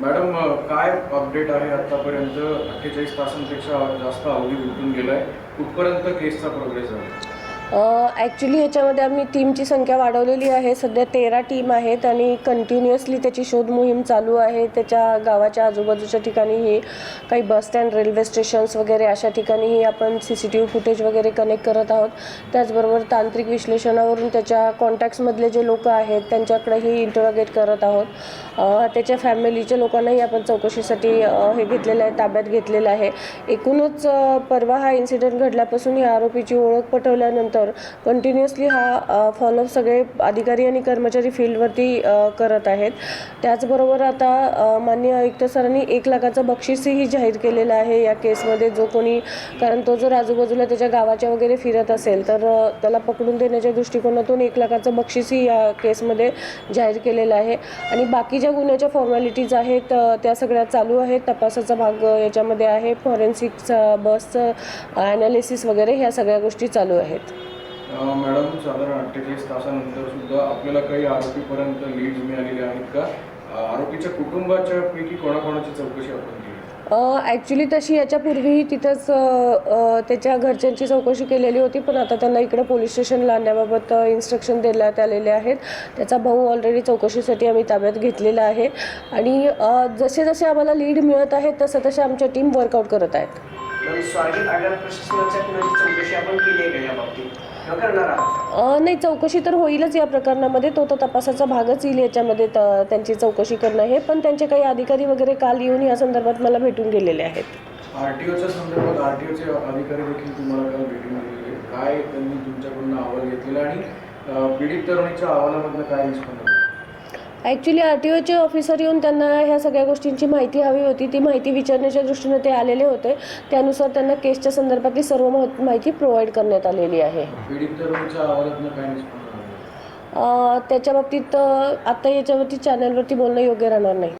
Madam काय update आहे आतापर्यंत? 48 तासांपेक्षा जास्त अवधी उलटून गेलाय. कुठपर्यंत केसचा प्रोग्रेस आहे? ॲक्च्युली ह्याच्यामध्ये आम्ही टीमची संख्या वाढवलेली आहे. सध्या 13 टीम आहेत आणि कंटिन्युअसली त्याची शोध मोहीम चालू आहे. त्याच्या गावाच्या आजूबाजूच्या ठिकाणीही काही बस स्टँड, रेल्वे स्टेशन्स वगैरे अशा ठिकाणीही आपण CCTV फुटेज वगैरे कनेक्ट करत आहोत. त्याचबरोबर तांत्रिक विश्लेषणावरून त्याच्या कॉन्टॅक्ट्समधले जे लोक आहेत त्यांच्याकडेही इंटरोगेट करत आहोत. त्याच्या फॅमिलीच्या लोकांनाही आपण चौकशीसाठी हे घेतलेलं आहे, ताब्यात घेतलेलं आहे. एकूणच परवा हा इन्सिडेंट घडल्यापासून या आरोपीची ओळख पटवल्यानंतर कंटिन्युअसली हा फॉलोअप सगळे अधिकारी आणि कर्मचारी फील्डवरती करत आहेत. त्याचबरोबर आता माननीय आयुक्त सरांनी 1 लाखाचं बक्षीसही जाहीर केलेलं आहे या केसमध्ये. जो कोणी, कारण तो जर आजूबाजूला त्याच्या गावाच्या वगैरे फिरत असेल तर त्याला पकडून देण्याच्या दृष्टिकोनातून 1 लाखाचं बक्षीसही या केसमध्ये जाहीर केलेलं आहे. आणि बाकी ज्या गुन्ह्याच्या फॉर्मॅलिटीज आहेत त्या सगळ्या चालू आहेत. तपासाचा भाग याच्यामध्ये आहे. फॉरेन्सिक्स, बसचं ॲनालिसिस वगैरे ह्या सगळ्या गोष्टी चालू आहेत. मॅडम, साधारण 48 तासानंतर सुद्धा आपल्याला काही आरोपीपर्यंत लीड्स मिळालेले आहेत का? आरोपीच्या कुटुंबाच्या पैकी कोणाकोणाची चौकशी आपण केली? ॲक्च्युली तशी याच्यापूर्वीही तिथंच त्याच्या घरच्यांची चौकशी केलेली होती, पण आता त्यांना इकडे पोलीस स्टेशनला आणण्याबाबत इन्स्ट्रक्शन देण्यात आलेले आहेत. त्याचा भाऊ ऑलरेडी चौकशीसाठी आम्ही ताब्यात घेतलेला आहे आणि जसे जसे आम्हाला लीड मिळत आहेत तसं तसे आमच्या टीम वर्कआउट करत आहेत. स्वारगेट आगार प्रशासनाच्या कुणाची चौकशी आपण केली आहे का या बाबतीत? नाही, चौकशी तर होईलच या प्रकरणामध्ये. तो तर तपासाचा भागच येईल याच्यामध्ये त्यांची चौकशी करणं हे. पण त्यांचे काही अधिकारी वगैरे काल येऊन या संदर्भात मला भेटून गेलेले आहेत. RTOच्या संदर्भात RTOचे अधिकारी देखील तुम्हाला काल भेटून गेलेले, काय त्यांनी तुमच्याकडून अहवाल घेतलेला आणि पीडित तरुणीच्या अहवालामधनं काय निष्पन्न? ॲक्च्युली RTOचे ऑफिसर येऊन त्यांना ह्या सगळ्या गोष्टींची माहिती हवी होती. ती माहिती विचारण्याच्या दृष्टीने ते आलेले होते. त्यानुसार त्यांना केसच्या संदर्भातली सर्व माहिती प्रोव्हाइड करण्यात आलेली आहे. पीडित तरुणीच्या अहवालातनं काय निष्पन्न? त्याच्या बाबतीत आत्ता याच्यावरती चॅनलवरती बोलणं योग्य राहणार नाही.